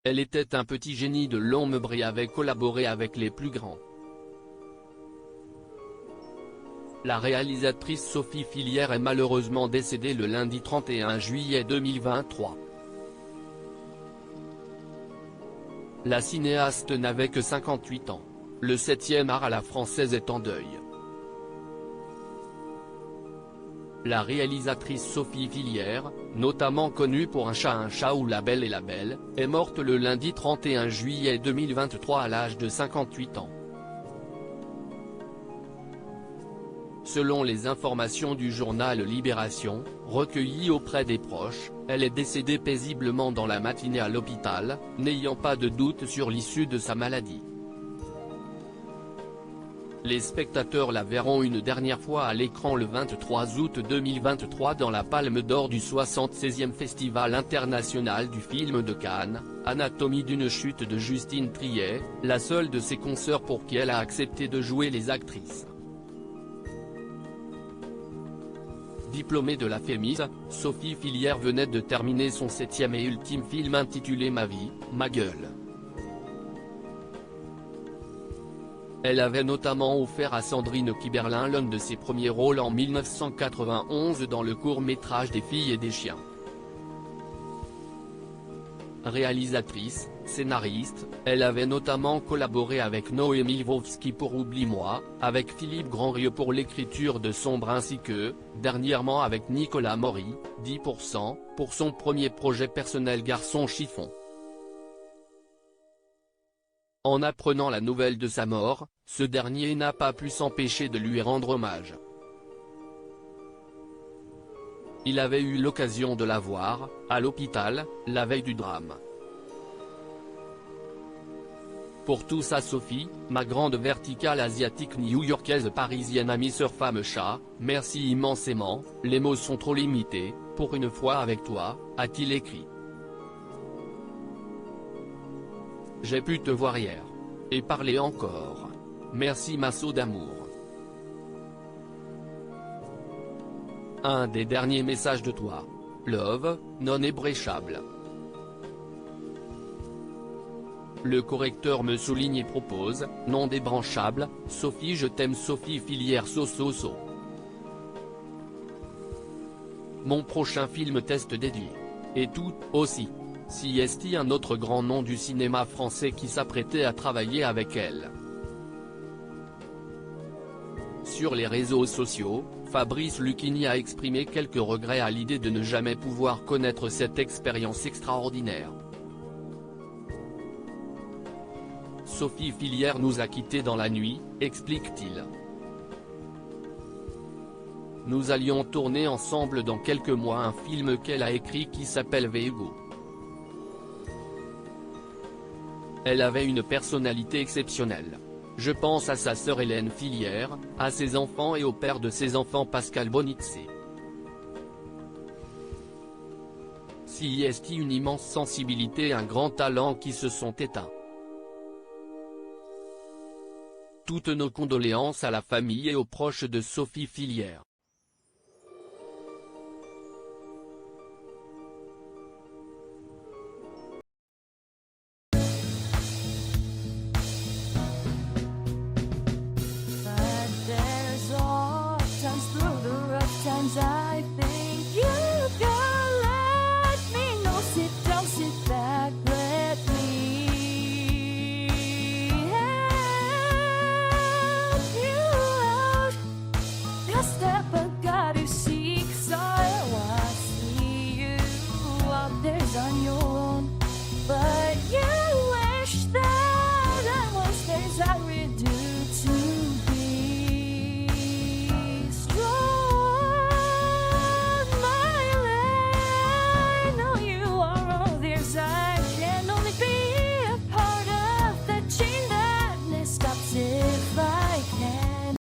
Elle était un petit génie de l'ombre et avait collaboré avec les plus grands. La réalisatrice Sophie Fillière est malheureusement décédée le lundi 31 juillet 2023. La cinéaste n'avait que 58 ans. Le 7e art à la française est en deuil. La réalisatrice Sophie Fillière, notamment connue pour Un chat ou La Belle et la Belle, est morte le lundi 31 juillet 2023 à l'âge de 58 ans. Selon les informations du journal Libération, recueillies auprès des proches, elle est décédée paisiblement dans la matinée à l'hôpital, n'ayant pas de doute sur l'issue de sa maladie. Les spectateurs la verront une dernière fois à l'écran le 23 août 2023 dans la Palme d'Or du 76e Festival international du film de Cannes, Anatomie d'une chute de Justine Triet, la seule de ses consoeurs pour qui elle a accepté de jouer les actrices. Diplômée de la FEMIS, Sophie Fillière venait de terminer son 7e et ultime film intitulé Ma vie, ma gueule. Elle avait notamment offert à Sandrine Kiberlin l'un de ses premiers rôles en 1991 dans le court-métrage Des filles et des chiens. Réalisatrice, scénariste, elle avait notamment collaboré avec Noémie Lvovsky pour Oublie-moi, avec Philippe Grandrieux pour l'écriture de Sombre ainsi que, dernièrement avec Nicolas Maury, 10%, pour son premier projet personnel Garçon chiffon. En apprenant la nouvelle de sa mort, ce dernier n'a pas pu s'empêcher de lui rendre hommage. Il avait eu l'occasion de la voir, à l'hôpital, la veille du drame. Pour tout ça Sophie, ma grande verticale asiatique new-yorkaise parisienne amie sœur femme chat, merci immensément, les mots sont trop limités, pour une fois avec toi, a-t-il écrit. J'ai pu te voir hier. Et parler encore. Merci Masso d'amour. Un des derniers messages de toi. Love, non ébréchable. Le correcteur me souligne et propose, non débranchable, Sophie je t'aime Sophie Fillière so. Mon prochain film test dédié. Et tout, aussi. CST un autre grand nom du cinéma français qui s'apprêtait à travailler avec elle. Sur les réseaux sociaux, Fabrice Lucchini a exprimé quelques regrets à l'idée de ne jamais pouvoir connaître cette expérience extraordinaire. Sophie Fillière nous a quittés dans la nuit, explique-t-il. Nous allions tourner ensemble dans quelques mois un film qu'elle a écrit qui s'appelle Vego. Elle avait une personnalité exceptionnelle. Je pense à sa sœur Hélène Fillière, à ses enfants et au père de ses enfants Pascal Bonizzi. CIST une immense sensibilité et un grand talent qui se sont éteints. Toutes nos condoléances à la famille et aux proches de Sophie Fillière.